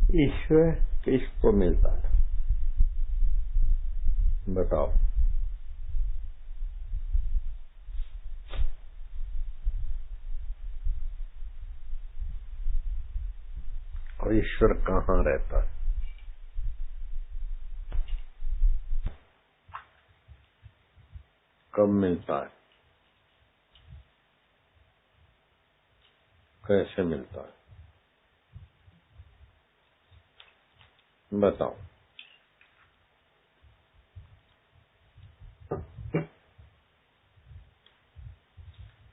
ईश्वर किसको मिलता है बताओ। और ईश्वर कहाँ रहता है? कब मिलता है? कैसे मिलता है? बताओ।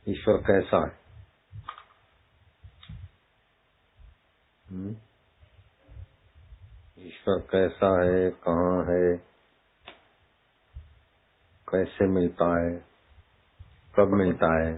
ईश्वर कैसा है? ईश्वर कैसा है, कहाँ है, कैसे मिलता है, कब मिलता है?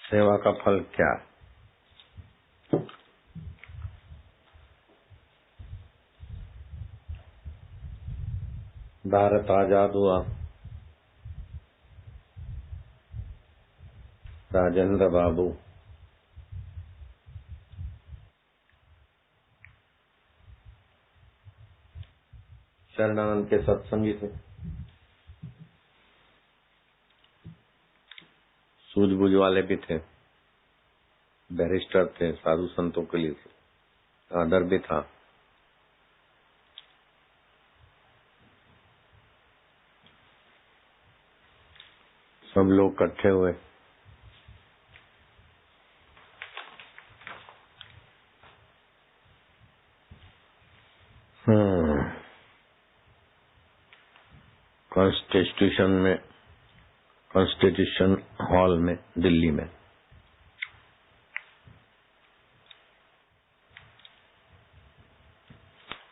सेवा का फल क्या है? भारत आजाद हुआ, राजेंद्र बाबू शरणानंद के सत्संगी थे, सूझबूझ वाले भी थे, बैरिस्टर थे, साधु संतों के लिए आदर भी था। सब लोग इकट्ठे हुए, कॉन्स्टिट्यूशन हॉल में दिल्ली में।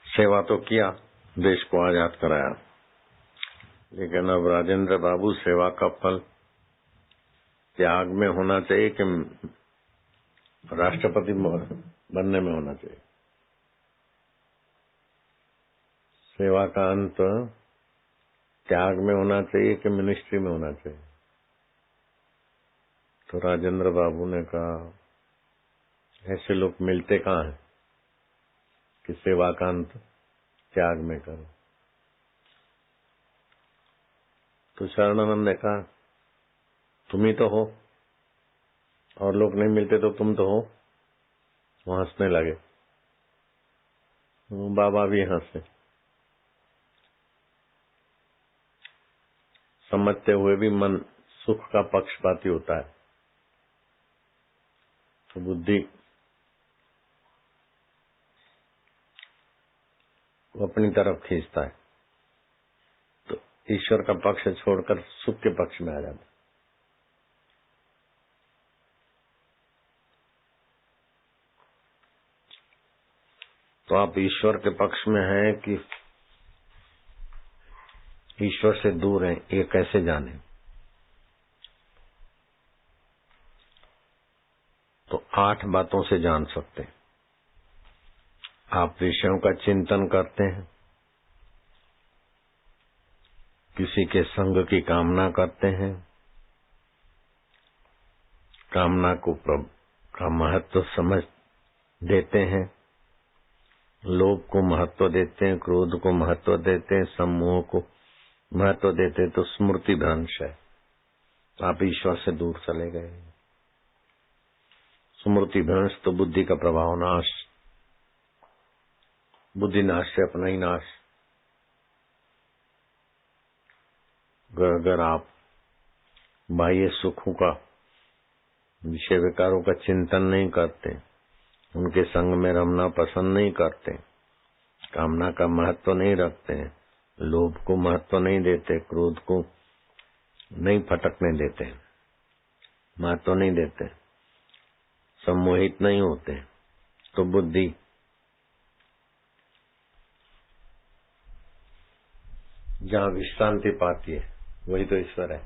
सेवा तो किया, देश को आजाद कराया, लेकिन अब राजेंद्र बाबू सेवा का फल त्याग में होना चाहिए कि राष्ट्रपति बनने में होना चाहिए? सेवा का अंत त्याग में होना चाहिए कि मिनिस्ट्री में होना चाहिए? तो राजेंद्र बाबू ने कहा, ऐसे लोग मिलते कहाँ हैं कि सेवा का अंत त्याग में करो। तो शरणानंद ने कहा, तुम ही तो हो, और लोग नहीं मिलते तो तुम तो हो। वो हंसने लगे, बाबा भी हंसे। समझते हुए भी मन सुख का पक्षपाती होता है, तो बुद्धि वो अपनी तरफ खींचता है, तो ईश्वर का पक्ष छोड़कर सुख के पक्ष में आ जाता है। तो आप ईश्वर के पक्ष में हैं कि ईश्वर से दूर हैं, ये कैसे जाने? तो 8 बातों से जान सकते हैं। आप विषयों का चिंतन करते हैं, किसी के संग की कामना करते हैं, कामना का महत्व समझ देते हैं, लोभ को महत्व देते हैं, क्रोध को महत्व देते हैं, सम्मोह को महत्व देते हैं, तो स्मृति भ्रंश है, आप ईश्वर से दूर चले गए। स्मृति भ्रंश तो बुद्धि का प्रभाव नाश, बुद्धि नाश से अपना ही नाश। अगर आप बाह्य सुखों का, विषय विकारों का चिंतन नहीं करते, उनके संग में रमना पसंद नहीं करते, कामना का महत्व नहीं रखते, लोभ को महत्व नहीं देते, क्रोध को नहीं फटकने देते, महत्व नहीं देते, सम्मोहित नहीं होते, तो बुद्धि जहाँ विश्रांति पाती है वही तो ईश्वर है।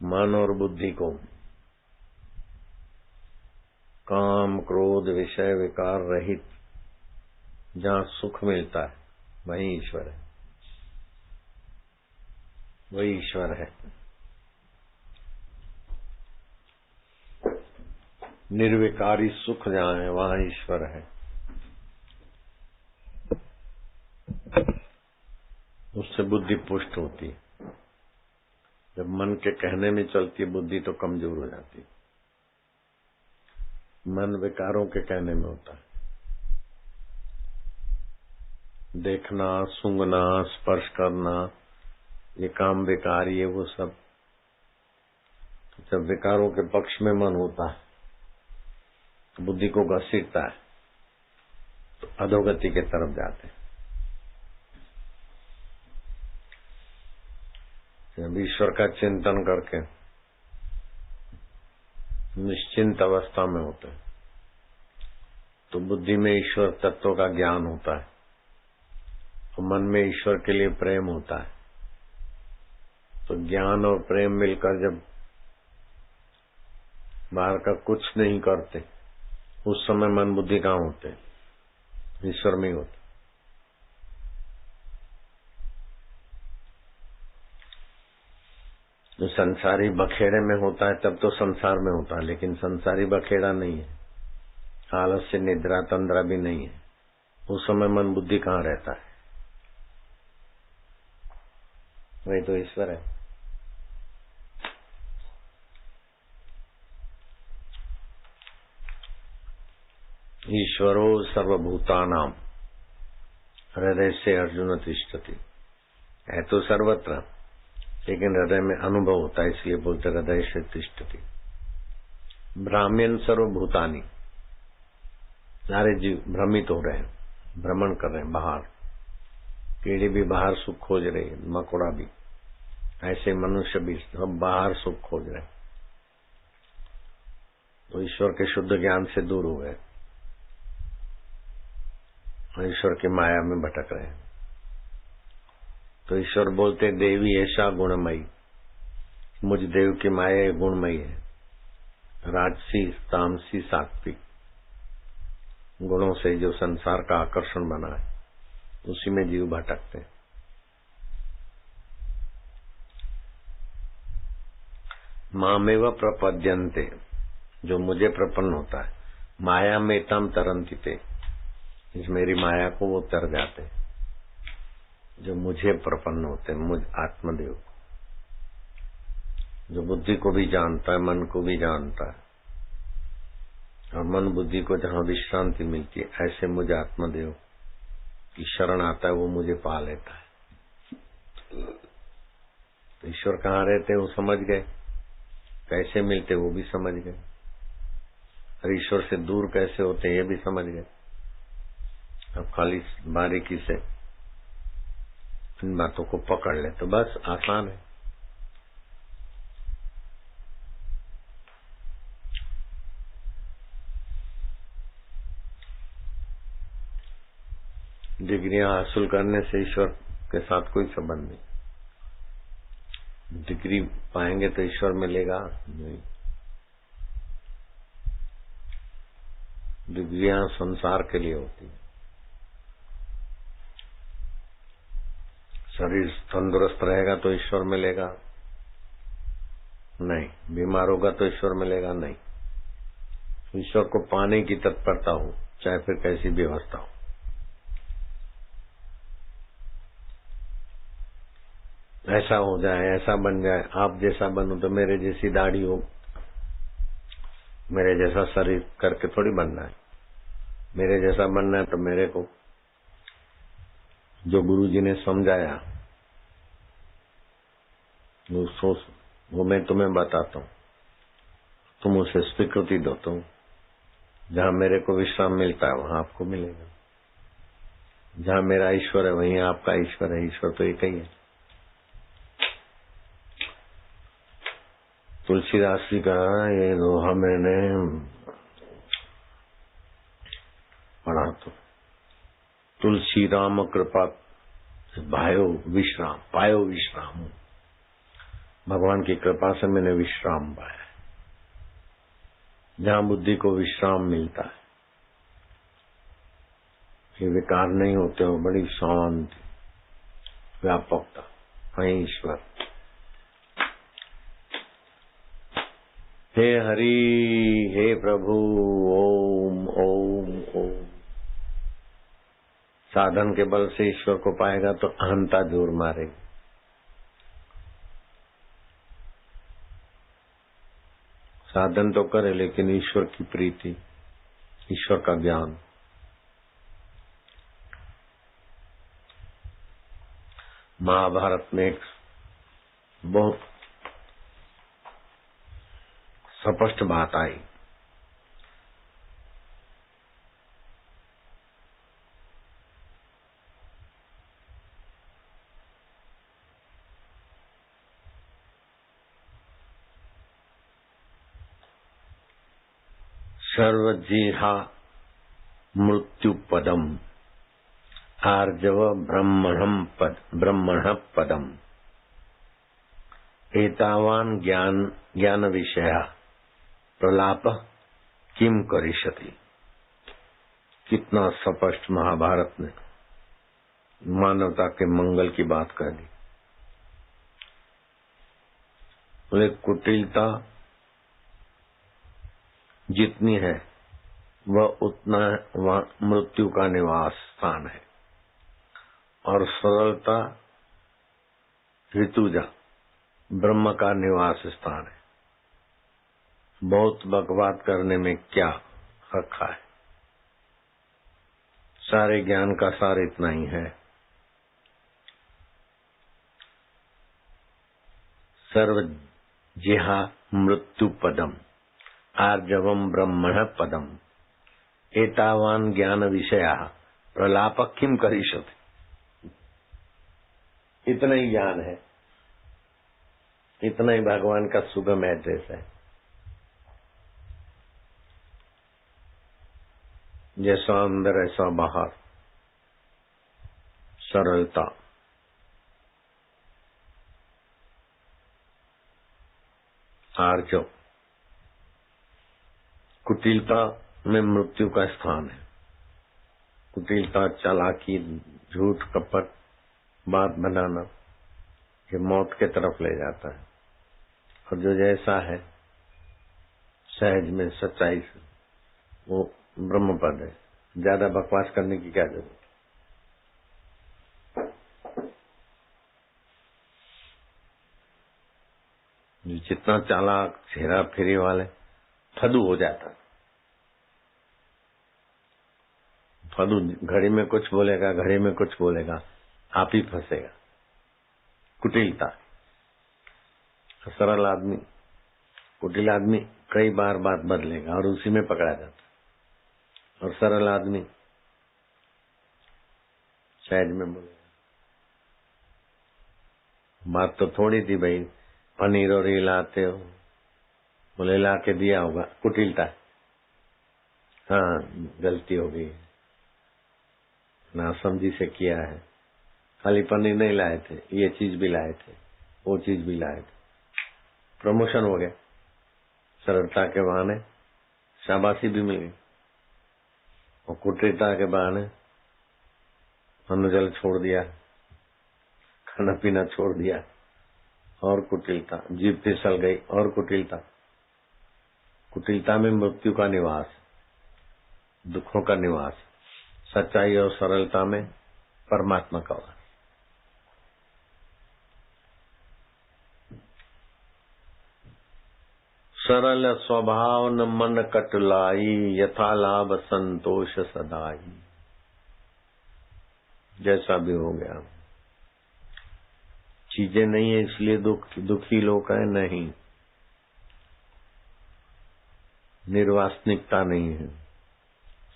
मन और बुद्धि को काम क्रोध विषय विकार रहित जहाँ सुख मिलता है वही ईश्वर है, वही ईश्वर है। निर्विकारी सुख जहाँ है वहाँ ईश्वर है। उससे बुद्धि पुष्ट होती है। जब मन के कहने में चलती है बुद्धि तो कमजोर हो जाती है। मन विकारों के कहने में होता है। देखना, सूंघना, स्पर्श करना, ये काम विकार, ये वो सब। जब विकारों के पक्ष में मन होता है तो बुद्धि को घसीटता है तो अधोगति के तरफ जाते हैं। जब ईश्वर का चिंतन करके निश्चिंत अवस्था में होते हैं तो बुद्धि में ईश्वर तत्व का ज्ञान होता है और मन में ईश्वर के लिए प्रेम होता है। तो ज्ञान और प्रेम मिलकर जब बाहर का कुछ नहीं करते उस समय मन बुद्धि कहाँ होते, ईश्वर में ही होते। जो संसारी बखेड़े में होता है तब तो संसार में होता है, लेकिन संसारी बखेड़ा नहीं है, आलस्य निद्रा तंद्रा भी नहीं है। उस समय मन बुद्धि कहाँ रहता है, वही तो ईश्वर है। ईश्वरो सर्वभूतानाम हृदय से अर्जुन तिष्ठति। है तो सर्वत्र, लेकिन हृदय में अनुभव होता है, इसलिए बोलते हृदय से तिष्ठति। ब्राह्मण सर्वभूतानी, सारे जीव भ्रमित हो रहे हैं, भ्रमण कर रहे हैं बाहर। कीड़ी भी बाहर सुख खोज रही है, मकोड़ा भी, ऐसे मनुष्य भी सब बाहर सुख खोज रहे हैं। तो ईश्वर के शुद्ध ज्ञान से दूर हो गए, ईश्वर की माया में भटक रहे हैं। तो ईश्वर बोलते देवी ऐसा गुणमयी, मुझ देव की माया गुणमयी है। राजसी तामसी सात्विक गुणों से जो संसार का आकर्षण बना है उसी में जीव भटकते। मामेव प्रपद्यन्ते, जो मुझे प्रपन्न होता है। माया में तम तरंतिते, इस मेरी माया को वो तर जाते जो मुझे प्रपन्न होते, मुझ आत्मदेव को, जो बुद्धि को भी जानता है, मन को भी जानता है, और मन बुद्धि को जहाँ विश्रांति मिलती है, ऐसे मुझ आत्मदेव की शरण आता है, वो मुझे पा लेता है। तो ईश्वर कहाँ रहते वो समझ गए, कैसे मिलते वो भी समझ गए, और ईश्वर से दूर कैसे होते ये भी समझ गए। अब खाली बारीकी से इन बातों को पकड़ ले तो बस आसान है। डिग्रियां हासिल करने से ईश्वर के साथ कोई संबंध नहीं। डिग्री पाएंगे तो ईश्वर मिलेगा नहीं। डिग्रियां संसार के लिए होती है। शरीर तंदुरुस्त रहेगा तो ईश्वर मिलेगा नहीं, बीमार होगा तो ईश्वर मिलेगा नहीं। ईश्वर को पाने की तत्परता हो, चाहे फिर कैसी व्यवस्था हो। ऐसा हो जाए, ऐसा बन जाए, आप जैसा बनो तो मेरे जैसी दाढ़ी हो, मेरे जैसा शरीर करके थोड़ी बनना है। मेरे जैसा बनना है तो मेरे को जो गुरु जी ने समझाया वो मैं तुम्हें बताता हूँ, तुम उसे स्वीकृति दो। तुम जहाँ मेरे को विश्राम मिलता है वहाँ आपको मिलेगा। जहाँ मेरा ईश्वर है वहीं आपका ईश्वर है। ईश्वर तो एक ही है। तुलसीदास जी का ये दोहा मैंने पढ़ा तो तुलसी राम कृपा पायो विश्राम। भगवान की कृपा से मैंने विश्राम पाया। जहाँ बुद्धि को विश्राम मिलता है, ये विकार नहीं होते हो, बड़ी शांति, व्यापकता है ईश्वर। हे हरि, हे प्रभु, ओम ओम ओम। साधन के बल से ईश्वर को पाएगा तो अहंता जोर मारेगी। साधन तो करे लेकिन ईश्वर की प्रीति, ईश्वर का ज्ञान। महाभारत में एक बहुत स्पष्ट बात आई। सर्वजीहा मृत्यु पदम आर्जव ब्रह्मण पदम एतावान ज्ञान विषया प्रलाप किम करिष्यति। कितना स्पष्ट महाभारत ने मानवता के मंगल की बात कर दी। बोले कुटिलता जितनी है वह उतना वह मृत्यु का निवास स्थान है, और सरलता ऋतुजा ब्रह्म का निवास स्थान है। बहुत बकवाद करने में क्या रखा है। सारे ज्ञान का सार इतना ही है। सर्व जिहा मृत्यु पदम आर्जवम ब्रह्मण पदम एतावान ज्ञान विषया प्रलाप किम करिष्यति। इतना ही ज्ञान है, इतना ही भगवान का सुगम एड्रेस है। जैसा अंदर ऐसा बाहर, सरलता। आर्जव कुटिलता में मृत्यु का स्थान है। कुटिलता, चालाकी, झूठ, कपट, बात बनाना, ये मौत के तरफ ले जाता है। और जो जैसा है सहज में सच्चाई से, वो ब्रह्म पद है। ज्यादा बकवास करने की क्या जरूरत। जितना चालाक, छेरा फेरी वाले फदू हो जाता। फदू घड़ी में कुछ बोलेगा, घड़ी में कुछ बोलेगा, आप ही फंसेगा। कुटिलता। सरल आदमी, कुटिल आदमी कई बार बात बदलेगा और उसी में पकड़ा जाता। और सरल आदमी सहज में बोलेगा। बात तो थोड़ी थी भाई, पनीर और ये लाते हो, बोले ला के दिया होगा, कुटिलता। हाँ, गलती हो गई, नासमझी से किया है। खाली पनीर नहीं लाए थे, ये चीज भी लाए थे, वो चीज भी लाए थे। प्रमोशन हो गया, सरलता के बहाने शाबाशी भी मिल गई। और कुटिलता के बहाने अन्न जल छोड़ दिया, खाना पीना छोड़ दिया। और कुटिलता, जीभ फिसल गई। और कुटिलता। कुटिलता में मृत्यु का निवास, दुखों का निवास। सच्चाई और सरलता में परमात्मा का वास। सरल स्वभाव न मन कटलाई, यथा लाभ संतोष सदाई। जैसा भी हो गया, चीजें नहीं है इसलिए दुखी लोग है, नहीं। निर्वासनिकता नहीं है,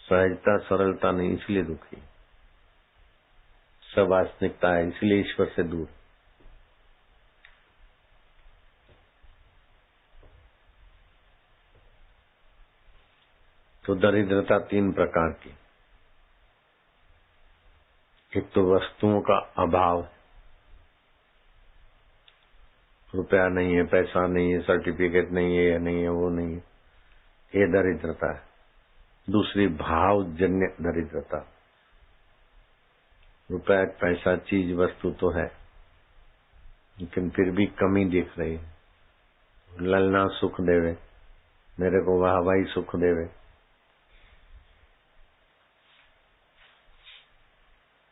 सहजता सरलता नहीं, इसलिए दुखी। सवासनिकता है, इसलिए ईश्वर से दूर। तो दरिद्रता 3 प्रकार की। एक तो वस्तुओं का अभाव, रुपया नहीं है, पैसा नहीं है, सर्टिफिकेट नहीं है, ये नहीं है, वो नहीं है, ये दरिद्रता है। दूसरी भावजन्य दरिद्रता, रुपया पैसा चीज वस्तु तो है लेकिन फिर भी कमी दिख रही है। ललना सुख देवे, मेरे को वाहवाही सुख देवे,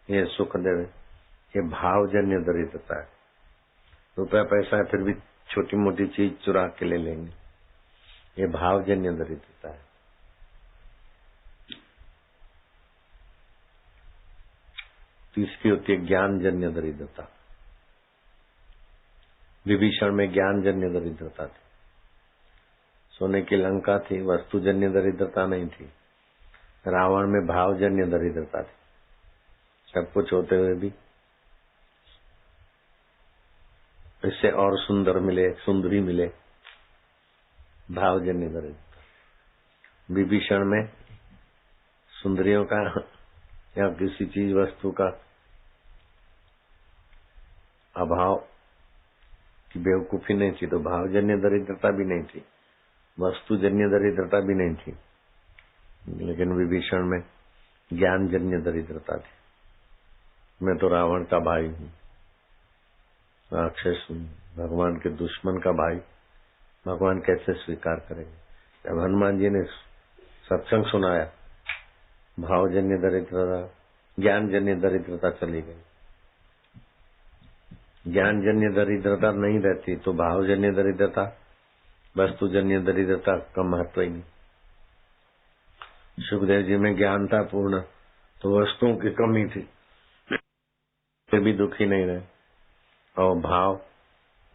ये सुख देवे, ये भावजन्य दरिद्रता है। रुपया पैसा है फिर भी छोटी मोटी चीज चुरा के ले लेंगे, ये भावजन्य दरिद्रता है। तीसरी होती है ज्ञानजन्य दरिद्रता। विभीषण में ज्ञानजन्य दरिद्रता थी, सोने की लंका थी, वस्तुजन्य दरिद्रता नहीं थी। रावण में भावजन्य दरिद्रता थी, सब कुछ होते हुए भी इससे और सुंदर मिले, सुंदरी मिले, भावजन्य दरिद्रता। विभीषण में सुंदरियों का या किसी चीज वस्तु का अभाव की बेवकूफी नहीं थी, तो भावजन्य दरिद्रता भी नहीं थी, वस्तुजन्य दरिद्रता भी नहीं थी, लेकिन विभीषण में ज्ञानजन्य दरिद्रता थी। मैं तो रावण का भाई हूँ, राक्षस हूँ, भगवान के दुश्मन का भाई, भगवान कैसे स्वीकार करेंगे। जब हनुमान जी ने सत्संग सुनाया, भावजन्य दरिद्रता ज्ञानजन्य दरिद्रता चली गई। ज्ञानजन्य दरिद्रता नहीं रहती तो भावजन्य दरिद्रता, वस्तुजन्य दरिद्रता का महत्व ही नहीं। सुखदेव जी में ज्ञान था पूर्ण, तो वस्तुओं की कमी थी, फिर भी दुखी नहीं रहे, और भाव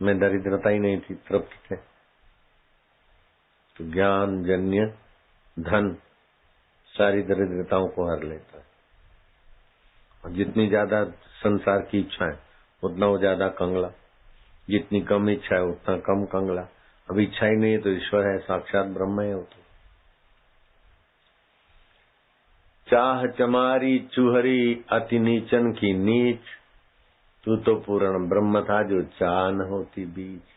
में दरिद्रता ही नहीं थी, तृप्त थे। तो ज्ञानजन्य धन सारी दरिद्रताओं को हर लेता है। और जितनी ज्यादा संसार की इच्छा है उतना वो ज्यादा कंगला, जितनी कम इच्छा है उतना कम कंगला। अब इच्छा ही नहीं है तो ईश्वर है, साक्षात ब्रह्म है। तो चाह चमारी चूहरी अति नीचन की नीच, तू तो पूर्ण ब्रह्म था जो चाह न होती बीच।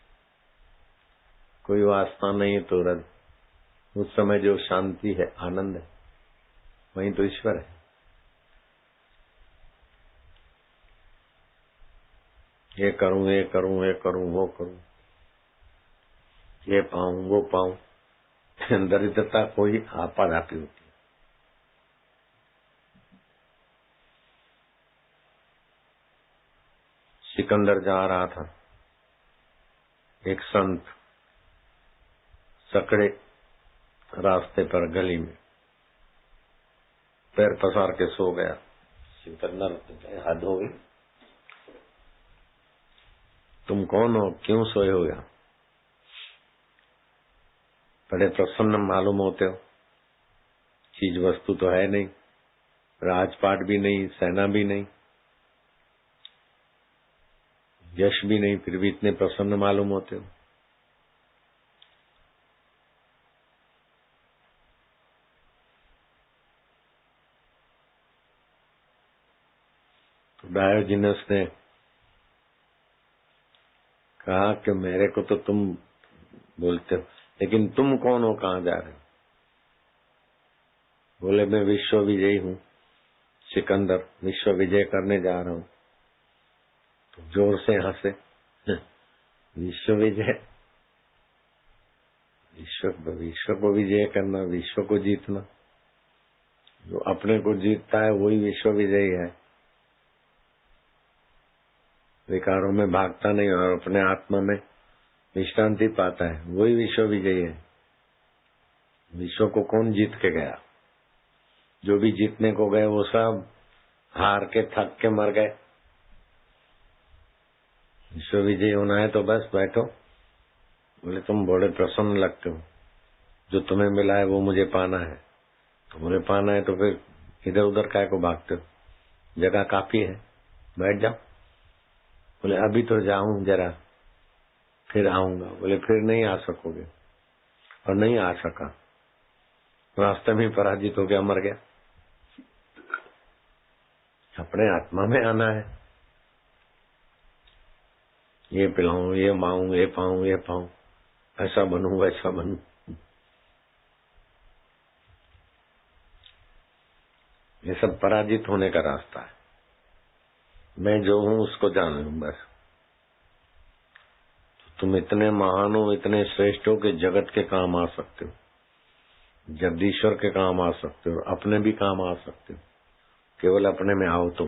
कोई वासना नहीं तो रद, उस समय जो शांति है, आनंद है, वही तो ईश्वर है। ये करूं, ये करूं, ये करूं, वो करूं, ये पाऊं, वो पाऊं, दरिद्रता कोई आपाधापी होती है। सिकंदर जा रहा था, एक संत सकड़े रास्ते पर गली में पैर पसार के सो गया। सिकंदर, हद हो गई, तुम कौन हो, क्यों सोए हो यहाँ? बड़े प्रसन्न मालूम होते हो, चीज वस्तु तो है नहीं, राजपाट भी नहीं, सेना भी नहीं, यश भी नहीं, फिर भी इतने प्रसन्न मालूम होते हो। तो डायोजिनस ने कहा कि मेरे को तो तुम बोलते हो, लेकिन तुम कौन हो, कहाँ जा रहे हो? बोले मैं विश्व विजयी हूँ, सिकंदर, विश्व विजय करने जा रहा हूँ। तो जोर से हंसे, विश्व विजय, विश्व को विजय करना, विश्व को जीतना, जो अपने को जीतता है वही विश्व विजयी है। विकारों में भागता नहीं और अपने आत्मा में विश्रांति पाता है, वही विश्व विजयी है। विश्व को कौन जीत के गया? जो भी जीतने को गए वो सब हार के, थक के मर गए। विश्व विजयी होना है तो बस बैठो। बोले तुम बड़े प्रसन्न लगते हो, जो तुम्हें मिला है वो मुझे पाना है। तो मुझे पाना है तो फिर इधर उधर काय को भागते हो, जगह काफी है, बैठ जाओ। बोले अभी तो जाऊं जरा, फिर आऊंगा। बोले फिर नहीं आ सकोगे, और नहीं आ सका, रास्ते में पराजित हो गया, मर गया। अब अपने आत्मा में आना है। ये पिलाऊं, ये मांगू, ये पाऊं, ये पाऊं, ऐसा बनूं, वैसा बनूं। ये सब पराजित होने का रास्ता है। मैं जो हूं उसको जान लूं बस। तुम इतने महान हो, इतने श्रेष्ठ हो कि जगत के काम आ सकते हो, जगदीश्वर के काम आ सकते हो, अपने भी काम आ सकते हो। केवल अपने में आओ तो,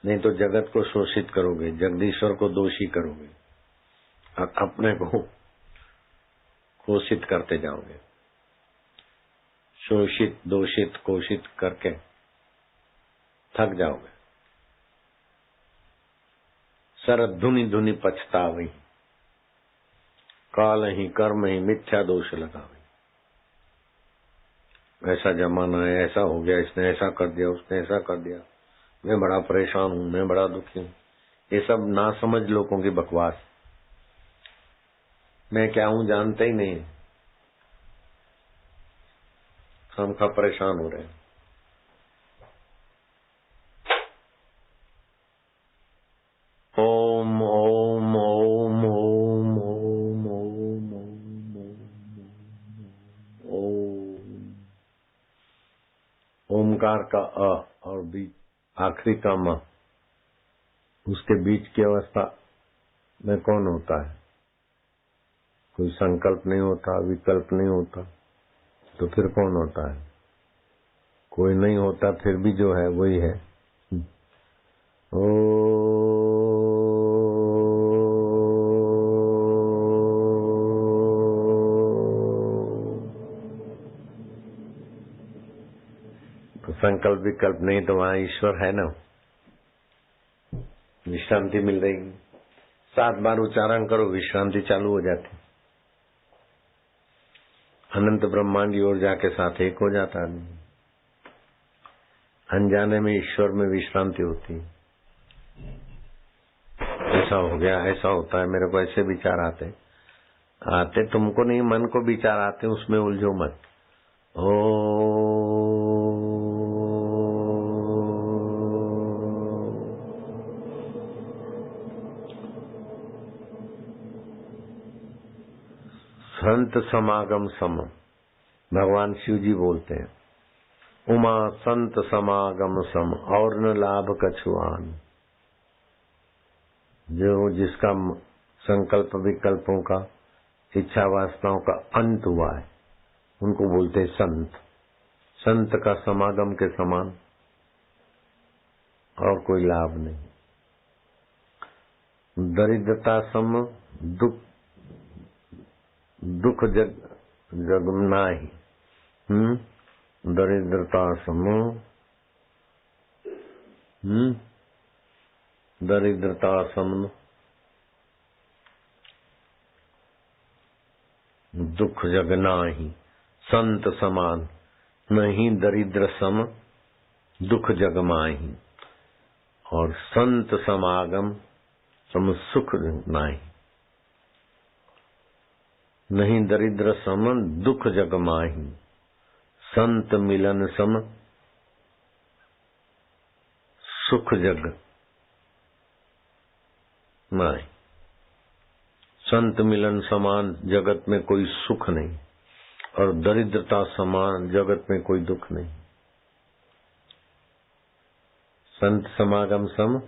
नहीं तो जगत को शोषित करोगे, जगदीश्वर को दोषी करोगे और अपने को कोषित करते जाओगे। शोषित, दोषित, कोषित करके थक जाओगे। शरद धुनि धुनि पछतावई, काल ही कर्म ही मिथ्या दोष लगावई। ऐसा जमाना है, ऐसा हो गया, इसने ऐसा कर दिया, उसने ऐसा कर दिया, मैं बड़ा परेशान हूं, मैं बड़ा दुखी हूं। ये सब ना समझ लोगों की बकवास। मैं क्या हूं जानते ही नहीं, हम का परेशान हो रहे हैं। ओम ओम ओम ओम ओम ओम ओम। ओमकार का अ और बीच आखिरी का म, उसके बीच की अवस्था में कौन होता है? कोई संकल्प नहीं होता, विकल्प नहीं होता, तो फिर कौन होता है? कोई नहीं होता, फिर भी जो है वही है। तो संकल्प विकल्प नहीं तो वहां ईश्वर है ना, विश्रांति मिल रही। 7 बार उच्चारण करो, विश्रांति चालू हो जाती। अनंत ब्रह्मांड की ओर जाके साथ एक हो जाता आदमी। अनजाने में ईश्वर में विश्रांति होती। ऐसा हो गया, ऐसा होता है, मेरे को ऐसे विचार आते तुमको नहीं, मन को विचार आते, उसमें उलझो मत। संत समागम सम, भगवान शिव जी बोलते हैं, उमा संत समागम सम और न लाभ कछुआन। जो जिसका संकल्प विकल्पों का, इच्छा वासनाओं का अंत हुआ है, उनको बोलते हैं संत। संत का समागम के समान और कोई लाभ नहीं। दरिद्रता सम दुख जग नाही। दरिद्रता सम दरिद्रता सम दुख जग नाही। संत समान नहीं दरिद्र सम दुख जग माही। और संत समागम सम सुख नाही। नहीं दरिद्र सम दुख जग माही। संत मिलन सम सुख जग माही। संत मिलन समान जगत में कोई सुख नहीं और दरिद्रता समान जगत में कोई दुख नहीं। संत समागम सम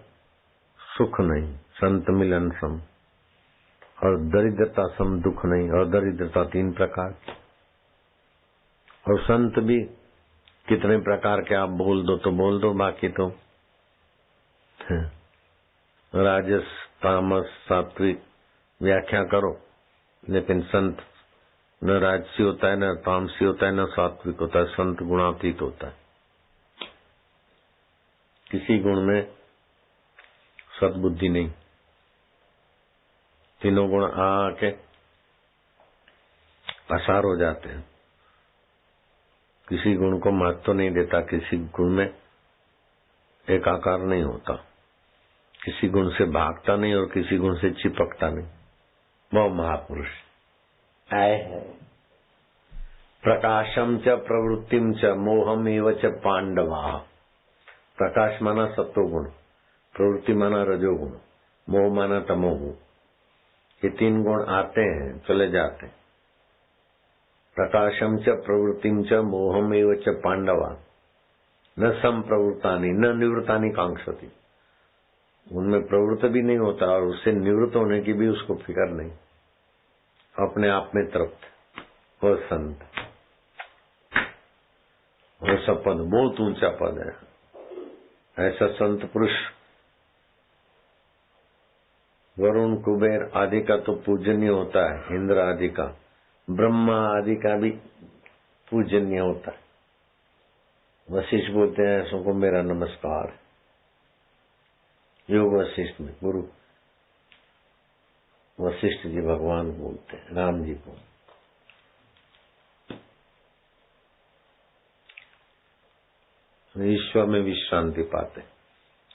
सुख नहीं, संत मिलन सम, और दरिद्रता सम दुख नहीं। और दरिद्रता 3 प्रकार की। और संत भी कितने प्रकार के आप बोल दो तो बोल दो, बाकी तो राजस तामस सात्विक व्याख्या करो, लेकिन संत न राजसी होता है, न तामसी होता है, न सात्विक होता है। संत गुणातीत होता है। किसी गुण में सद्बुद्धि नहीं। तीनों गुण आके पसार हो जाते हैं। किसी गुण को महत्व नहीं देता, किसी गुण में एकाकार नहीं होता, किसी गुण से भागता नहीं और किसी गुण से चिपकता नहीं। वह महापुरुष आए है। प्रकाशम च प्रवृत्तिम च मोहम एव च पांडवा। प्रकाश माना सत्वगुण, प्रवृत्ति माना रजोगुण, मोह माना तमोगुण। ये 3 गुण आते हैं, चले जाते हैं। प्रकाशम च प्रवृत्तिम च मोहम एव च पांडवा न संप्रवृत्तानि न निवृत्तानि कांक्षति। उनमें प्रवृत्त भी नहीं होता और उससे निवृत्त होने की भी उसको फिक्र नहीं, अपने आप में तृप्त। वो संत, वो सब पद बहुत ऊंचा पद है। ऐसा संत पुरुष वरुण कुबेर आदि का तो पूजनीय होता है, इंद्र आदि का, ब्रह्मा आदि का भी पूजनीय होता है। वशिष्ठ बोलते हैं ऐसों को मेरा नमस्कार। योग वशिष्ठ में गुरु वशिष्ठ जी भगवान बोलते हैं राम जी को। ईश्वर में विश्रांति पाते,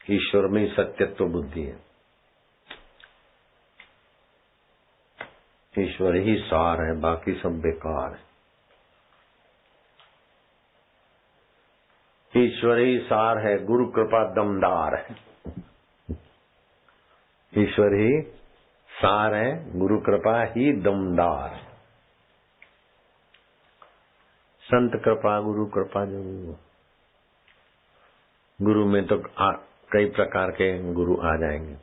ईश्वर में ही सत्यत्व बुद्धि है। ईश्वर ही सार है, बाकी सब बेकार है। ईश्वर ही सार है, गुरु कृपा दमदार है। ईश्वर ही सार है, गुरु कृपा ही दमदार है। संत कृपा गुरु कृपा जरूर। गुरु में तो कई प्रकार के गुरु आ जाएंगे,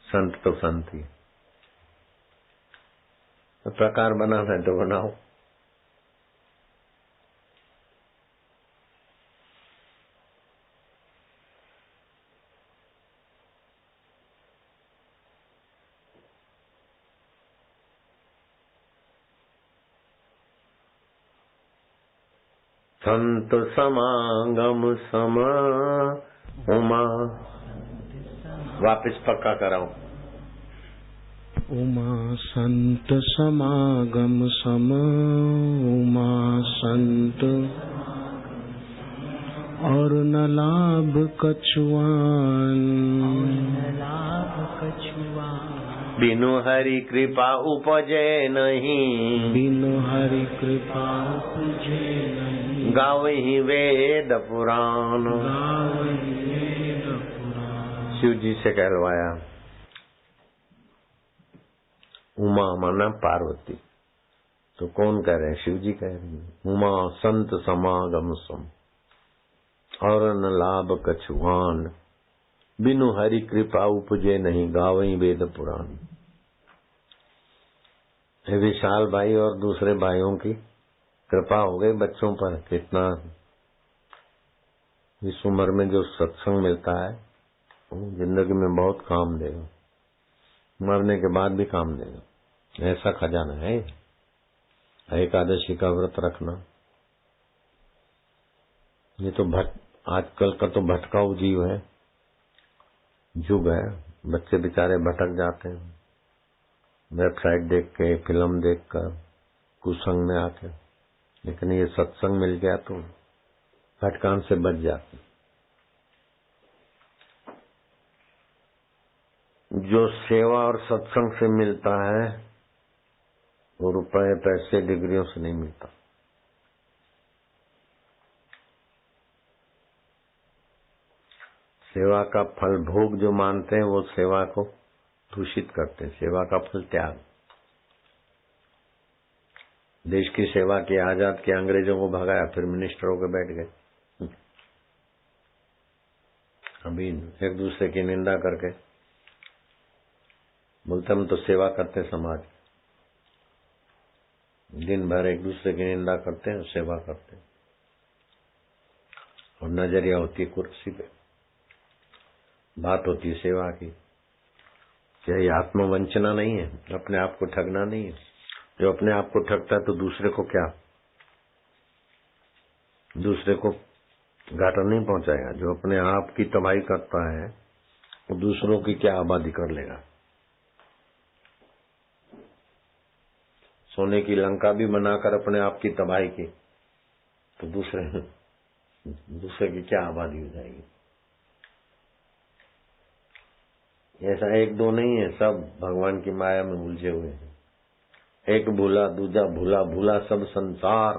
संत तो संत ही। तो प्रकार बनाना है तो बनाओ। संत समागम सम उमा, वापिस पक्का कराओ। उमा संत समागम सम, उमा संत और न लाभ कछुआन। बिनु हरि कृपा उपजे नहीं, बिनु हरि कृपा उपजे नहीं। गावहि वेद पुराण, गावहि वेद पुराण। शिव जी से कहलवाया। उमा माना पार्वती, तो कौन कह रहे हैं? शिव जी कह रहे हैं। उमा संत समागम सम और न लाभ कछुआन, बिनु हरि कृपा उपजे नहीं, गावई वेद पुराण। विशाल भाई और दूसरे भाइयों की कृपा हो गई बच्चों पर। कितना इस उम्र में जो सत्संग मिलता है जिंदगी में बहुत काम देगा, मरने के बाद भी काम देगा। ऐसा खजाना है। एकादशी का व्रत रखना, ये तो आजकल का तो भटकाऊ जीव है, युग है। बच्चे बेचारे भटक जाते हैं वेबसाइट देख के, फिल्म देखकर, कुसंग में आके। लेकिन ये सत्संग मिल गया तो भटकान से बच जाते। जो सेवा और सत्संग से मिलता है वो रुपए पैसे डिग्रियों से नहीं मिलता। सेवा का फल भोग जो मानते हैं वो सेवा को दूषित करते हैं। सेवा का फल त्याग। देश की सेवा की, आजाद के, अंग्रेजों को भगाया, फिर मिनिस्टर होकर बैठ गए। अभी एक दूसरे की निंदा करके बोलते हम तो सेवा करते समाज। दिन भर एक दूसरे की निंदा करते हैं, सेवा करते हैं, और नजरिया होती है कुर्सी पे, बात होती है सेवा की। क्या ये आत्मवंचना नहीं है? अपने आप को ठगना नहीं है? जो अपने आप को ठगता है तो दूसरे को क्या, दूसरे को घाटा नहीं पहुंचाएगा। जो अपने आप की तबाही करता है वो दूसरों की क्या आबादी कर लेगा। सोने की लंका भी बनाकर अपने आप की तबाही की तो दूसरे की क्या आबादी हो जाएगी। ऐसा एक दो नहीं है, सब भगवान की माया में उलझे हुए हैं। एक भूला दूजा भूला, भूला सब संसार,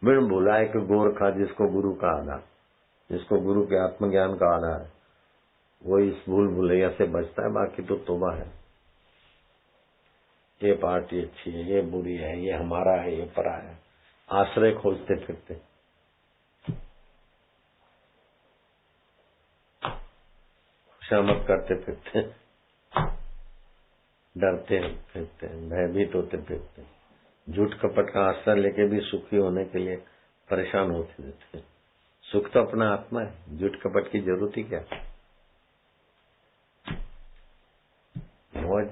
बिन भूला एक गोरखा जिसको गुरु का आधार। जिसको गुरु के आत्मज्ञान का आधार है वो इस भूल भुलैया से बचता है। बाकी तो तौबा है, ये पार्टी अच्छी है, ये बुरी है, ये हमारा है, ये परा है, आश्रय खोजते फिरते, शामत करते फिरते, डरते फिरते, भयभीत होते फिरते, झूठ कपट का आश्रय लेके भी सुखी होने के लिए परेशान होते रहते। सुख तो अपना आत्मा है, झूठ कपट की जरूरत ही क्या? मौज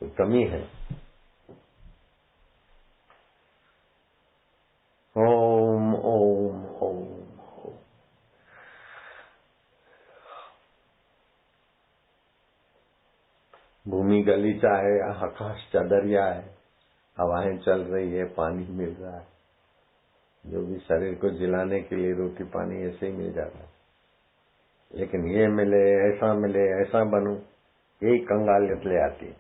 कोई कमी है? ओम ओम ओम ओम। भूमि गलीचा है, आकाश चादरिया है, हवाएं चल रही है, पानी मिल रहा है, जो भी शरीर को जिलाने के लिए रोटी पानी ऐसे ही मिल जाता है। लेकिन ये मिले, ऐसा बनूं, यही कंगालियत ले आती है।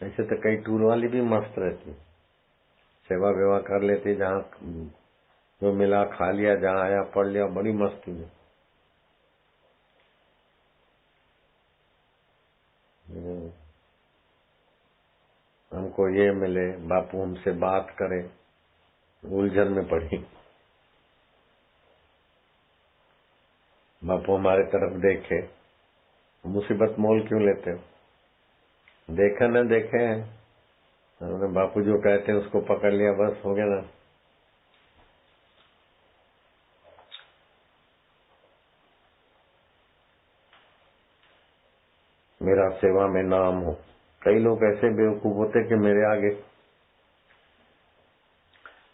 ऐसे तो कई टूर वाली भी मस्त रहती, सेवा वेवा कर लेती, जहाँ जो मिला खा लिया, जहाँ आया पढ़ लिया, बड़ी मस्ती में। हमको ये मिले, बापू हमसे बात करे, उलझन में पड़ी। बापू हमारे तरफ देखे, मुसीबत मोल क्यों लेते हो? देखे न देखे, हमने बापू जो कहते हैं उसको पकड़ लिया, बस हो गया ना। मेरा सेवा में नाम हो। कई लोग ऐसे बेवकूफ होते कि मेरे आगे,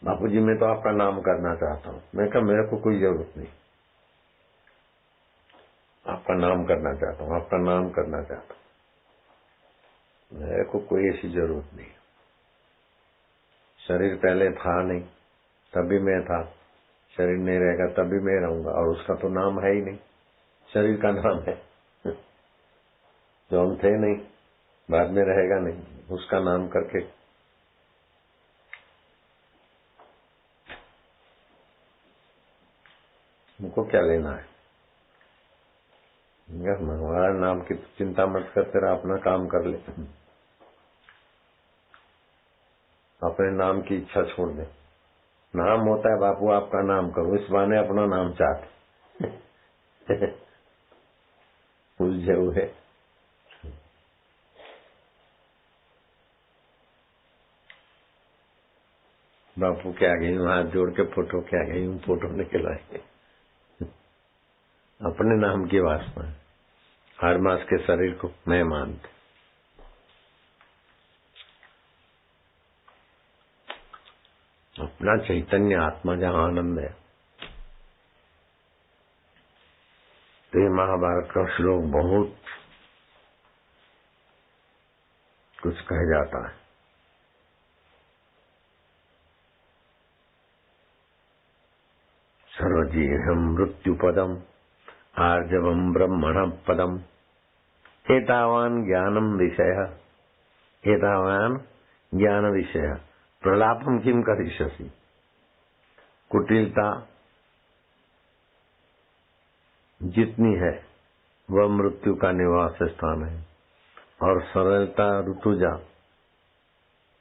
बापूजी मैं तो आपका नाम करना चाहता हूँ। मैं कहा मेरे को कोई जरूरत नहीं, आपका नाम करना चाहता हूँ, आपका नाम करना चाहता हूँ, मेरे को कोई ऐसी जरूरत नहीं। शरीर पहले था नहीं, तभी मैं था, शरीर नहीं रहेगा तभी मैं रहूंगा, और उसका तो नाम है ही नहीं, शरीर का नाम है जो हम थे नहीं, बाद में रहेगा नहीं, उसका नाम करके हमको क्या लेना है? हमारा नाम की चिंता मत कर, तेरा अपना काम कर ले, अपने नाम की इच्छा छोड़ दे। नाम होता है बापू आपका नाम करो, इस बहाने अपना नाम चाहते उलझे हुए। बापू के आगे यूं हाथ जोड़ के फोटो के आगे यूं फोटो निकलाए, अपने नाम की वासना है। हर मास के शरीर को मैं मानते, अपना चैतन्य आत्मा जहाँ आनंद है। तो ये महाभारत का श्लोक बहुत कुछ कह जाता है। सर्वजीवं मृत्युपदम आर्जवं ब्रह्मण पदम एतावान ज्ञानम विषय, एतावान ज्ञान विषय प्रलापम किम करिष्यसि। कुटिलता जितनी है वह मृत्यु का निवास स्थान है, और सरलता ऋतुजा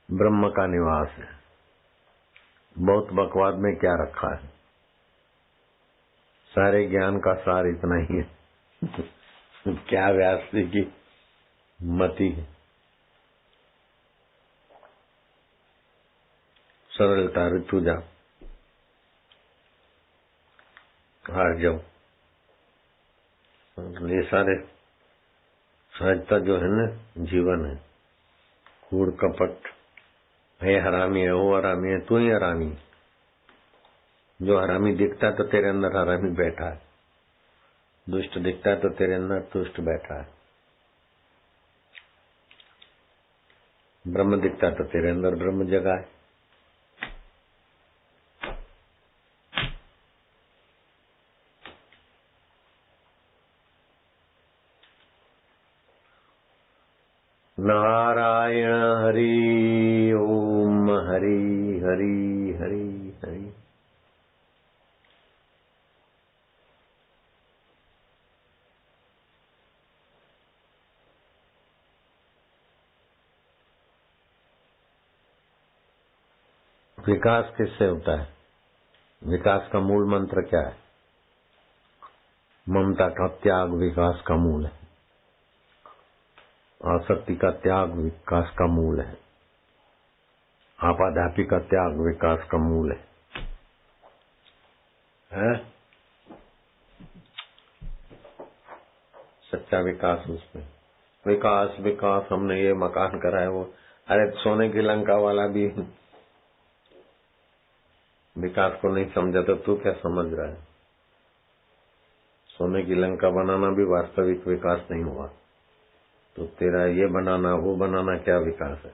ब्रह्म का निवास है। बहुत बकवाद में क्या रखा है? सारे ज्ञान का सार इतना ही है क्या व्यास जी की मति है। सरलता ऋतुजा आर्जव, ये सारे सहजता जो है ना जीवन है। कूड़ कपट है, हरामी है, वो हरामी है, तू ही हरामी। जो हरामी दिखता है तो तेरे अंदर हरामी बैठा है, दुष्ट दिखता है तो तेरे अंदर दुष्ट बैठा है, ब्रह्म दिखता है तो तेरे अंदर ब्रह्म जगा है। नारायण हरि ओम। हरि हरि हरि हरि। विकास किससे होता है? विकास का मूल मंत्र क्या है? ममता का त्याग विकास का मूल है। आसक्ति का त्याग विकास का मूल है। आपाधापी का त्याग विकास का मूल है? सच्चा विकास उसमें। विकास विकास हमने ये मकान करा है, वो अरे सोने की लंका वाला भी विकास को नहीं समझा तो तू क्या समझ रहा है? सोने की लंका बनाना भी वास्तविक विकास नहीं हुआ। तो तेरा ये बनाना वो बनाना क्या विकास है?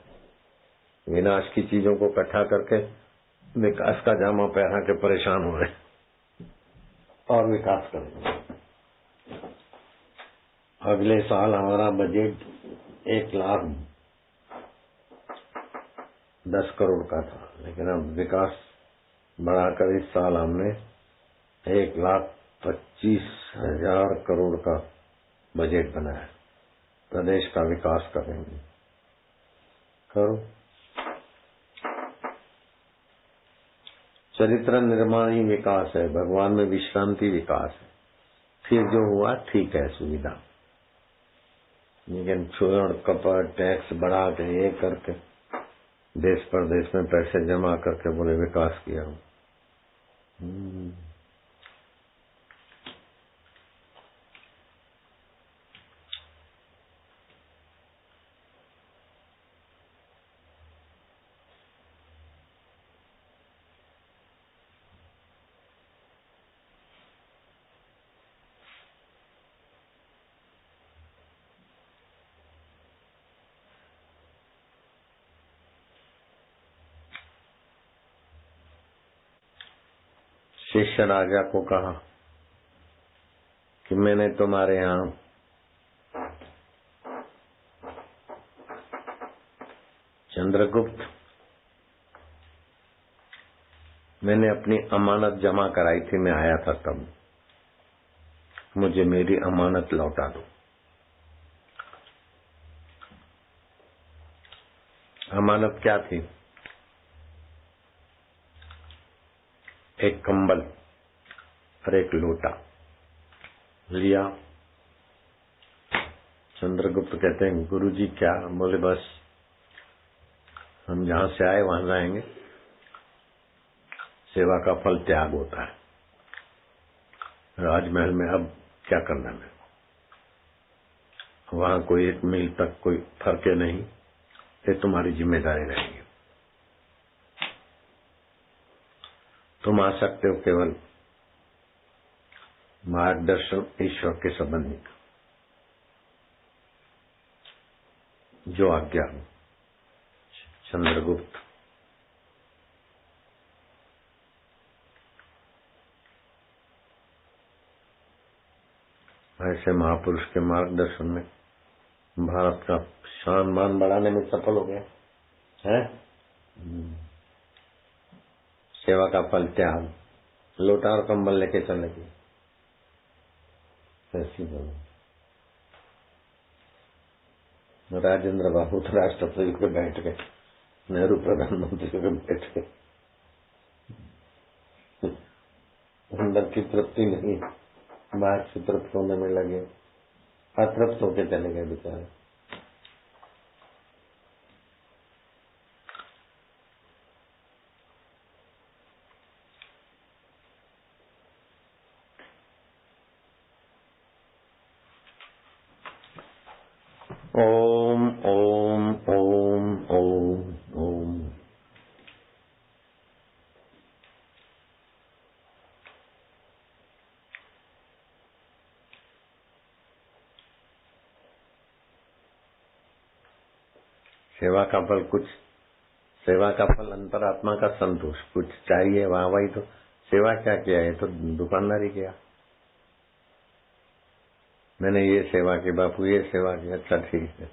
विनाश की चीजों को इकट्ठा करके विकास का जामा पहना के परेशान हो रहे और विकास करेंगे। अगले साल हमारा बजट 1,10 करोड़ का था, लेकिन अब विकास बढ़ाकर इस साल हमने 1,25,000 करोड़ का बजट बनाया। प्रदेश का विकास करेंगे। करो। चरित्र निर्माण ही विकास है, भगवान में विश्रांति विकास है। फिर जो हुआ ठीक है, सुविधा, लेकिन छोड़ कपट टैक्स बढ़ा के ये करके देश परदेश में पैसे जमा करके बोले विकास किया। शिष्य राजा को कहा कि मैंने तुम्हारे यहाँ चंद्रगुप्त, मैंने अपनी अमानत जमा कराई थी, मैं आया था तब, मुझे मेरी अमानत लौटा दो। अमानत क्या थी? एक कंबल और एक लोटा लिया। चंद्रगुप्त कहते हैं गुरुजी क्या? बोले बस हम जहां से आए वहां जाएंगे। सेवा का फल त्याग होता है। राजमहल में अब क्या करना है? वहां कोई 1 मील तक कोई फर्के नहीं, ये तुम्हारी जिम्मेदारी रहेगी। तुम आ सकते हो केवल मार्गदर्शन ईश्वर के संबंधी, जो आज्ञा। चंद्रगुप्त ऐसे महापुरुष के मार्गदर्शन में भारत का शान मान बढ़ाने में सफल हो गया है। सेवा का फल त्याग, लोटा और कंबल लेके चलने की ऐसी बोलो। राजेंद्र बाबू तो राष्ट्रपति पे बैठ गए, नेहरू प्रधानमंत्री पे बैठ गए। अंदर की तृप्ति नहीं, बाहर से तृप्त होने में लगे, अतृप्त होके चले गए बेचारे। ओम ओम ओम ओम ओम। सेवा का फल कुछ, सेवा का फल अंतरात्मा का संतोष, कुछ चाहिए वहां वही तो सेवा क्या किया है? तो दुकानदारी किया। मैंने ये सेवा की, बापू ये सेवा की, अच्छा ठीक है,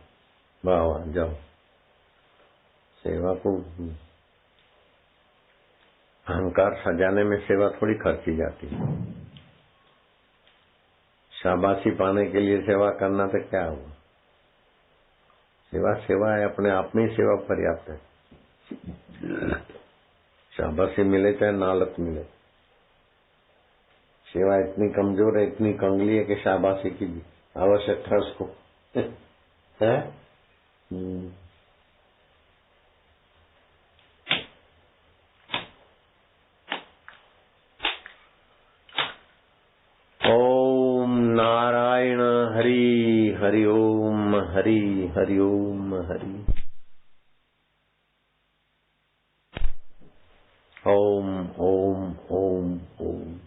वाह वाह जाओ। सेवा को अहंकार सजाने में सेवा थोड़ी खर्ची जाती है। शाबाशी पाने के लिए सेवा करना तो क्या हुआ? सेवा सेवा है, अपने आप में ही सेवा पर्याप्त है। शाबाशी मिले चाहे नालत मिले, सेवा इतनी कमजोर है, इतनी कंगली है कि शाबाशी की भी आवश्यकता है उसको। है? ओम नारायण हरि हरि ओम हरि हरि ओम हरि ओम ओम ओम ओम।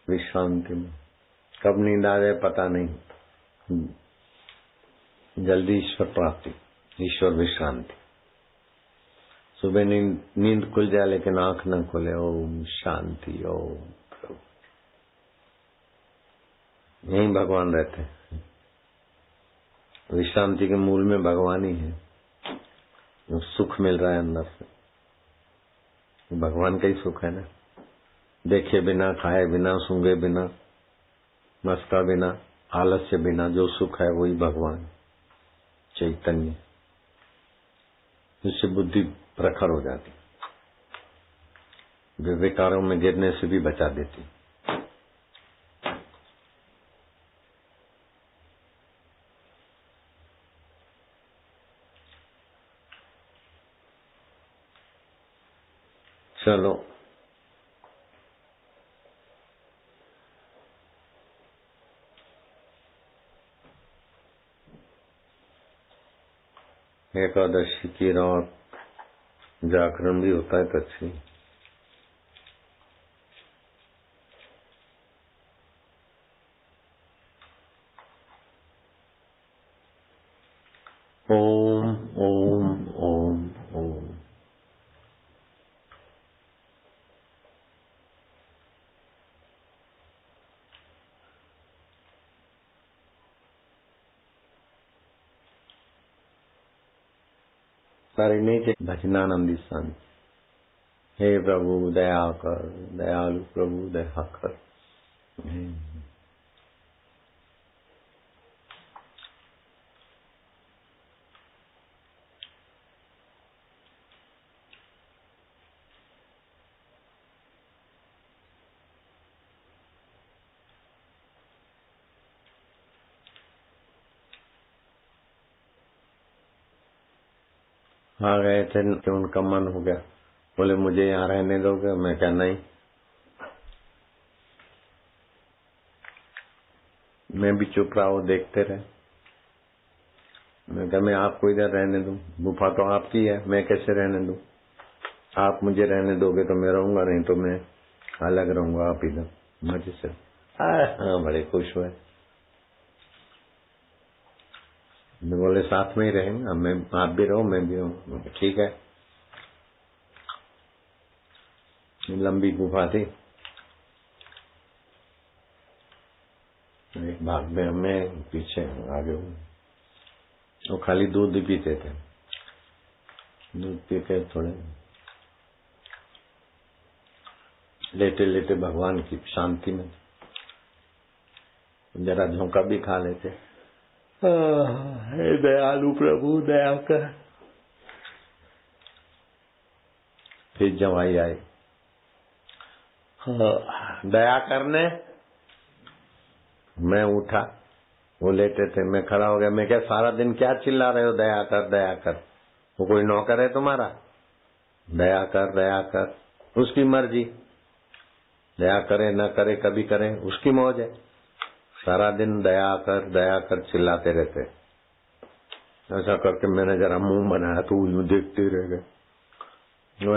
विश्रांति में कब नींद आ जाए पता नहीं, जल्दी ईश्वर प्राप्ति, ईश्वर विश्रांति। सुबह नींद खुल जाए लेकिन आंख न खुले, ओम शांति ओम। यही भगवान रहते हैं। विश्रांति के मूल में भगवान ही है। सुख मिल रहा है अंदर से, भगवान का ही सुख है ना। देखे बिना, खाए बिना, सूंघे बिना, मस्का बिना, आलस्य बिना जो सुख है वही भगवान चैतन्य। इससे बुद्धि प्रखर हो जाती, विकारों में गिरने से भी बचा देती। चलो एकादशी की रात जागरण भी होता है तो अच्छी। ओम ओम ओम ओम। सारे नीचे भजनानंदी संत, हे प्रभु दया कर, दयालु प्रभु दया कर। आ गए थे कि उनका मन हो गया, बोले मुझे यहाँ रहने दोगे? मैं क्या नहीं, मैं भी चुप रहा, वो देखते रहे। मैं क्या मैं आपको इधर रहने दूं? गुफा तो आपकी है, मैं कैसे रहने दूं? आप मुझे रहने दोगे तो मैं रहूंगा, नहीं तो मैं अलग रहूंगा, आप इधर मजे से। हाँ, बड़े खुश हुए। मैं बोले साथ में ही रहेंगे, मैं आप भी रहो मैं भी रहूं। ठीक है। लंबी गुफा थी, एक भाग में हमें पीछे आगे हूँ। वो खाली दूध ही पीते थे, दूध पी के थोड़े लेटे लेटे भगवान की शांति में जरा झोंका भी खा लेते। हे दयालु प्रभु दया कर। फिर जवाई आए, दया करने। मैं उठा, वो लेटे थे, मैं खड़ा हो गया। मैं क्या सारा दिन क्या चिल्ला रहे हो दया कर दया कर? वो कोई नौकर है तुम्हारा? दया कर दया कर, उसकी मर्जी, दया करे न करे, कभी करे उसकी मौज है। सारा दिन दया कर चिल्लाते रहते। ऐसा करके मैंने जरा मुंह बनाया तो यूं देखते रह गए।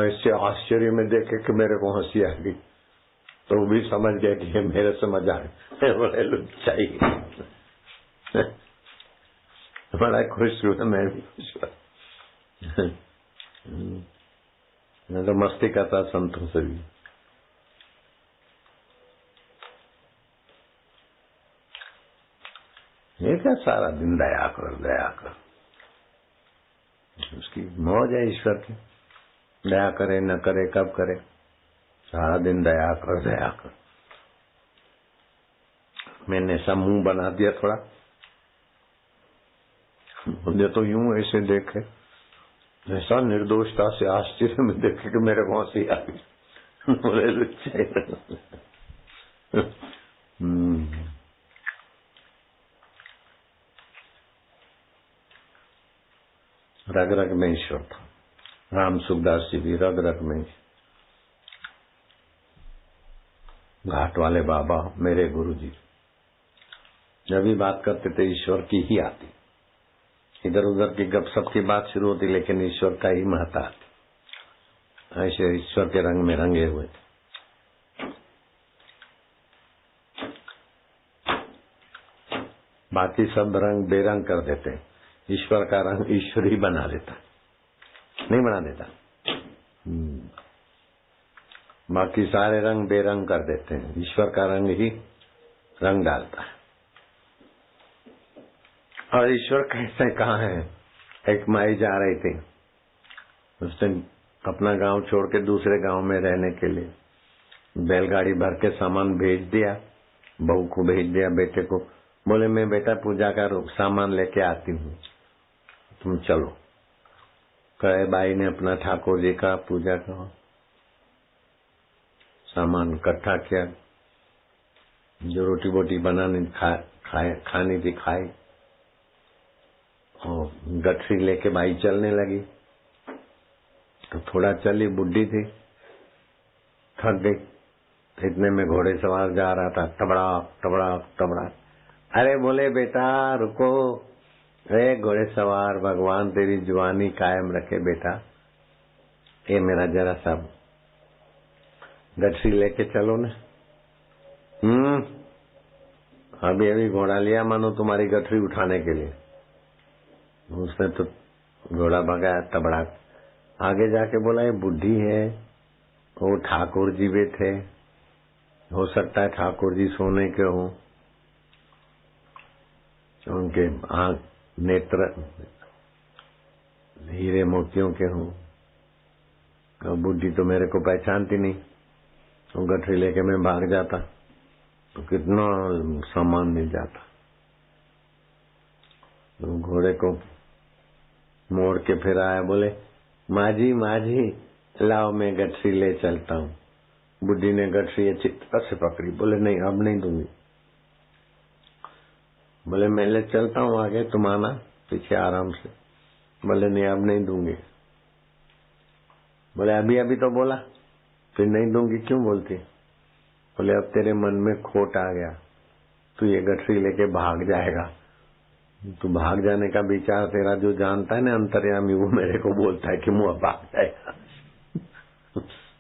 ऐसे आश्चर्य में देखे कि मेरे को हंसी आ गई, तो वो भी समझ गए कि ये मेरे से मजाक है। बड़े लुच्चाई, बड़ा खुश हुआ, मैं भी खुश हुआ। मैं तो मस्ती करता संतों से भी। ये क्या सारा दिन दया कर दया कर, उसकी मौज है ईश्वर की, दया करे न करे कब करे, सारा दिन दया कर दया कर। मैंने ऐसा मुंह बना दिया थोड़ा, मुझे तो यूं ऐसे देखे, ऐसा निर्दोषता से आश्चर्य में देखे कि मेरे को हंसी आ गई। बोले लुच्चे। रग रग में ईश्वर था। राम सुखदास जी भी रग रग में। घाट वाले बाबा मेरे गुरु जी जब भी बात करते थे ईश्वर की ही आती, इधर उधर की गपशप की बात शुरू होती, लेकिन ईश्वर का ही महत्व आती। ऐसे ईश्वर के रंग में रंगे हुए थे। बाकी सब रंग बेरंग कर देते, ईश्वर का रंग ईश्वर ही बना देता, नहीं बना देता। बाकी सारे रंग बेरंग कर देते हैं, ईश्वर का रंग ही रंग डालता है। और ईश्वर कैसे कहाँ है? एक माई जा रही थी, उसने अपना गांव छोड़ के दूसरे गांव में रहने के लिए बैलगाड़ी भर के सामान भेज दिया, बहू को भेज दिया, बेटे को। बोले मैं बेटा पूजा का सामान लेके आती हूँ, तुम चलो। कहे बाई ने अपना ठाकुर जी का पूजा का सामान इकट्ठा किया, जो रोटी बोटी बनानी खानी थी खाई, और गठरी लेके बाई चलने लगी। तो थोड़ा चली, बुढ़ी थी, थक गई। इतने में घोड़े सवार जा रहा था, टबड़ा टबड़ा टबड़ा। अरे बोले बेटा रुको, अरे घोड़े सवार भगवान तेरी जुबानी कायम रखे बेटा, ये मेरा जरा सा गठरी लेके चलो ना। अभी अभी घोड़ा लिया, मानो तुम्हारी गठरी उठाने के लिए। उसने तो घोड़ा भगाया तबड़ा। आगे जाके बोला ये बुढ़ी है, वो ठाकुर जी भी थे, हो सकता है ठाकुर जी सोने के हों, उनके आंख नेत्र हीरे मोतियों के हों। तो बुढ़ी तो मेरे को पहचानती नहीं, तो गठरी लेके मैं भाग जाता तो कितना सामान मिल जाता। तो घोड़े को मोड़ के फिर आया, बोले माजी माजी लाओ मैं गठरी ले चलता हूँ। बुढ़ी ने गठरी अच्छी तरह से पकड़ी, बोले नहीं अब नहीं दूंगी। बोले मैं ले चलता हूँ आगे, तुम आना पीछे आराम से। बोले नहीं अब नहीं दूंगी। बोले अभी अभी तो बोला, फिर नहीं दूंगी क्यों बोलती? बोले अब तेरे मन में खोट आ गया, तू ये गठरी लेके भाग जाएगा। तू भाग जाने का विचार तेरा जो जानता है ना अंतर्यामी, वो मेरे को बोलता है कि मुँह भाग जाएगा।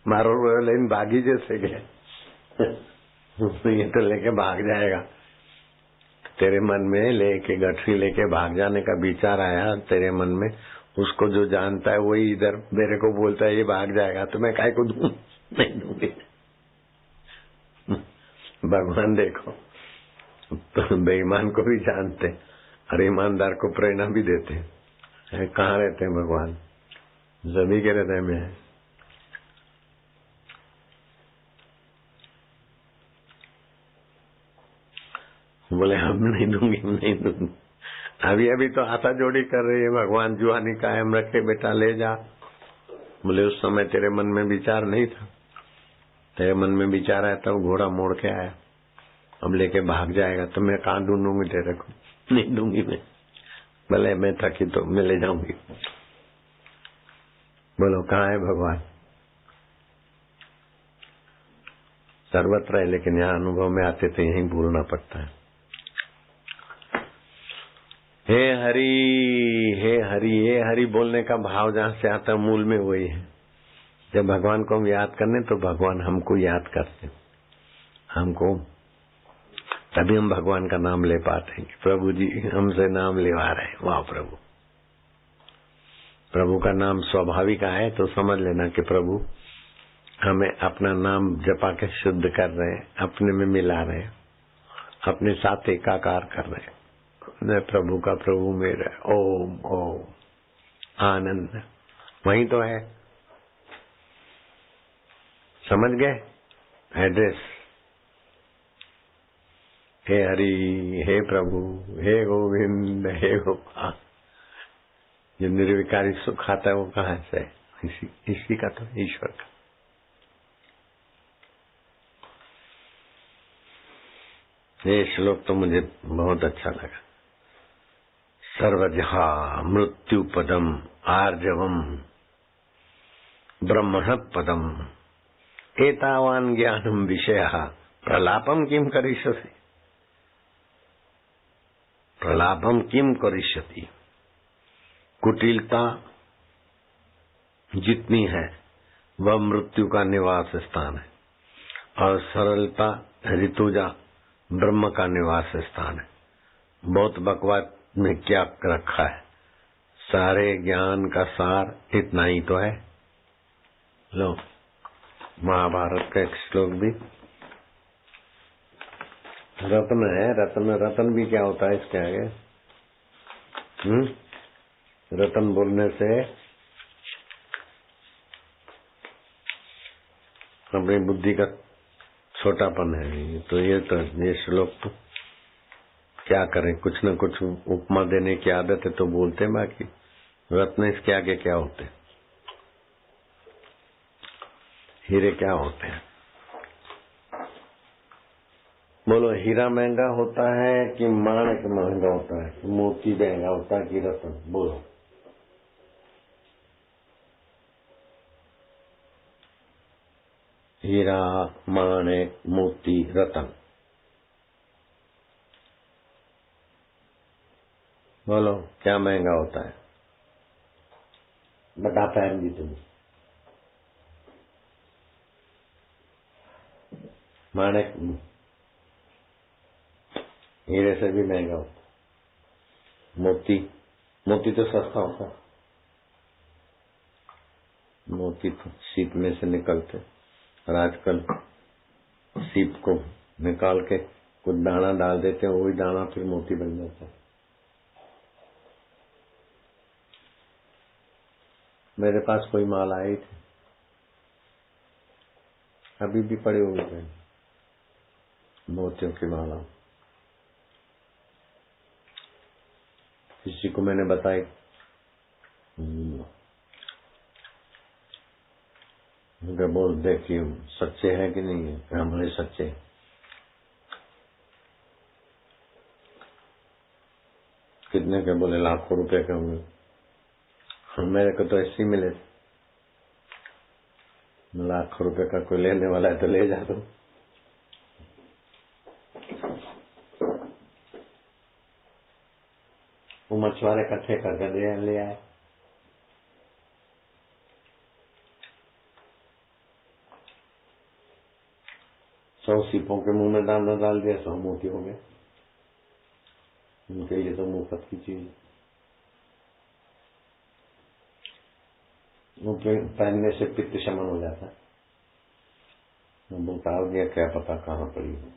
मारो लेकिन भागी जैसे गए, ये तो लेके भाग जाएगा। तेरे मन में लेके गठरी लेके भाग जाने का विचार आया तेरे मन में, उसको जो जानता है वही इधर मेरे को बोलता है ये भाग जाएगा, तो मैं काय को दूं? नहीं दूंगी। भगवान देखो, तो बेईमान को भी जानते और ईमानदार को प्रेरणा भी देते हैं। कहाँ रहते हैं भगवान? सभी के हृदय में है। बोले हम नहीं दूंगी, नहीं दूंगी। अभी अभी तो हाथा जोड़ी कर रही है, भगवान जुआनी कायम रखे बेटा ले जा। बोले उस समय तेरे मन में विचार नहीं था, तेरे मन में विचार आया तब घोड़ा मोड़ के आया, अब लेके भाग जाएगा तो मैं कहाँ ढूंढूंगी तेरे को? नहीं दूंगी मैं। भले मैं थकी तो मैं ले जाऊंगी। बोलो कहाँ है भगवान? सर्वत्र है, लेकिन यहाँ अनुभव में आते तो यहीं भूलना पड़ता है। हे हरि हे हरि हे हरि बोलने का भाव जहाँ से आता है मूल में वही है। जब भगवान को हम याद करने तो भगवान हमको याद करते, हमको, तभी हम भगवान का नाम ले पाते हैं। प्रभु जी हमसे नाम लेवा रहे, वाह प्रभु। प्रभु का नाम स्वाभाविक है तो समझ लेना कि प्रभु हमें अपना नाम जपा के शुद्ध कर रहे हैं, अपने में मिला रहे हैं, अपने साथ एकाकार कर रहे हैं। मैं प्रभु का प्रभु मेरा ओम ओम आनंद वही तो है। समझ गए एड्रेस? हे हरि, हे प्रभु, हे गोविंद, हे गोपाल। जो निर्विकारी सुख आता है वो कहाँ से है? इसी का तो ईश्वर का। ये श्लोक तो मुझे बहुत अच्छा लगा। सर्वजहा मृत्यु पदम आर्जवम ब्रह्मण पदम एतावान ज्ञानम विषय प्रलापम किम करिष्यसि। प्रलापम किम करिष्यति। कुटिलता जितनी है वह मृत्यु का निवास स्थान है, और सरलता ऋतुजा ब्रह्म का निवास स्थान है। बहुत बकवास में क्या रखा है? सारे ज्ञान का सार इतना ही तो है। लो महाभारत का एक श्लोक भी रत्न है। रत्न भी क्या होता है इसके आगे? रत्न बोलने से अपनी बुद्धि का छोटापन है। तो ये श्लोक तो क्या करें, कुछ न कुछ उपमा देने की आदत है तो बोलते, बाकी रत्न इसके आगे क्या होते? हीरे क्या होते हैं? बोलो, हीरा महंगा होता है कि माणिक महंगा होता है, कि मोती महंगा होता है कि रत्न? बोलो। हीरा, माणिक, मोती, रत्न। बोलो क्या महंगा होता है? बता पाएंगे जी तुम? माणिक हीरे से भी महंगा होता। मोती तो सस्ता होता। मोती तो सीप में से निकलते, और आजकल सीप को निकाल के कुछ दाना डाल देते हैं, वही दाना फिर मोती बन जाता है। मेरे पास कोई माल आई थी, अभी भी पड़े हुए हैं मोतियों की माला। किसी को मैंने बताई, बोल देखिए सच्चे हैं कि नहीं है? हमारे सच्चे। कितने के? बोले लाखों रुपए के होंगे। मेरे को तो ऐसे ही मिले। लाखों रुपए का कोई लेने वाला है तो ले जा दो। वो मछुआरे इकट्ठे करके ले आए। सौ सीपों के मुंह में दाना डाल दिया, 100 मोती हो गए। उनके लिए तो मुफ्त की चीज। वो पहनने से पित्त शमन हो जाता है। वो उतार दिया, क्या पता कहाँ पड़ी हो।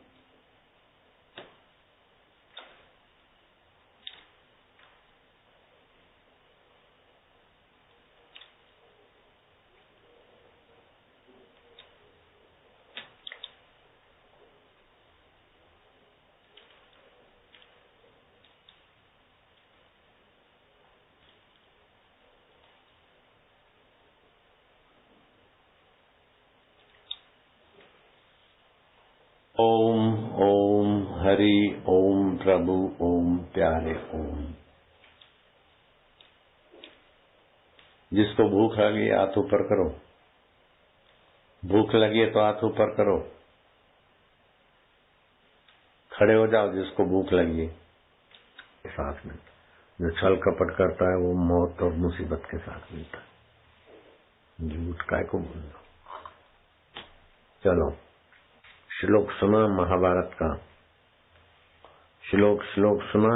ओम ओम हरि ओम प्रभु ओम प्यारे ओम। जिसको भूख लगी हाथ ऊपर करो। भूख लगी है तो हाथ ऊपर करो। खड़े हो जाओ जिसको भूख लगी है। साथ में जो छल कपट करता है वो मौत और मुसीबत के साथ मिलता है। झूठ काय को बोलना। चलो श्लोक सुना महाभारत का। श्लोक सुना।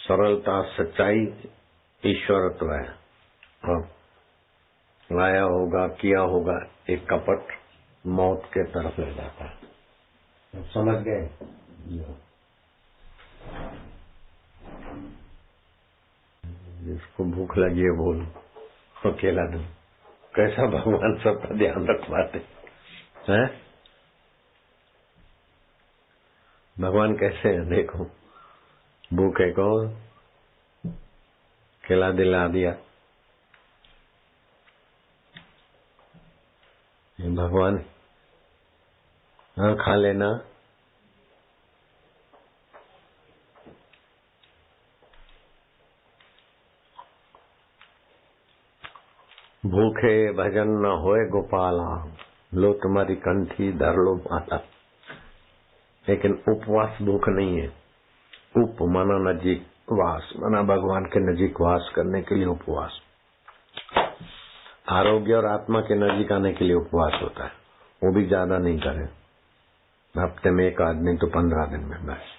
सरलता, सच्चाई, ईश्वरत्व है। हाँ, लाया होगा, किया होगा, एक कपट मौत के तरफ ले जाता है। समझ गए? जिसको भूख लगी है बोल, अकेला दो। कैसा भगवान सबका ध्यान रखवाते हैं? भगवान कैसे है देखो, भूखे को केला दिला दिया। ये भगवान, हाँ खा लेना। भूखे भजन न होए गोपाला, लो तुम्हारी कंठी धर लो माला। लेकिन उपवास भूख नहीं है। उप माना नजीक, वास माना भगवान के नजीक वास करने के लिए उपवास। आरोग्य और आत्मा के नजीक आने के लिए उपवास होता है, वो भी ज्यादा नहीं करे, हफ्ते में एक आदमी तो 15 दिन में बस।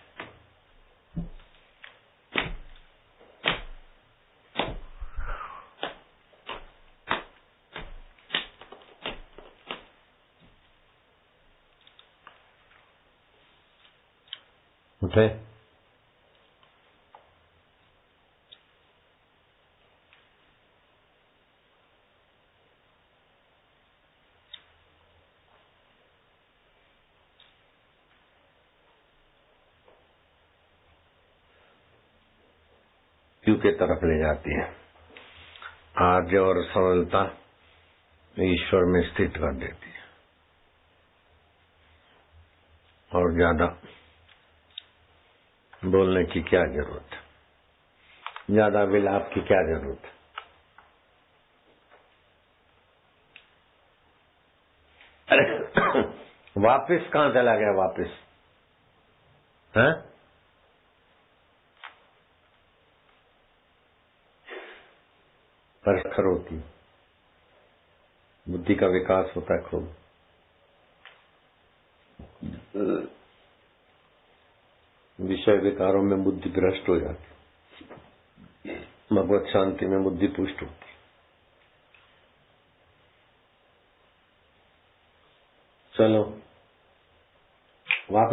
उठे क्यों के तरफ ले जाती है। आर्य और सरलता ईश्वर में स्थित कर देती है, और ज्यादा बोलने की क्या जरूरत है, ज्यादा विलाप की क्या जरूरत है। वापिस कहां चला गया? वापिस है? परखर होती, बुद्धि का विकास होता है खूब। विषय विकारों में बुद्धि भ्रष्ट हो जाती, भगवत शांति में बुद्धि पुष्ट होती। चलो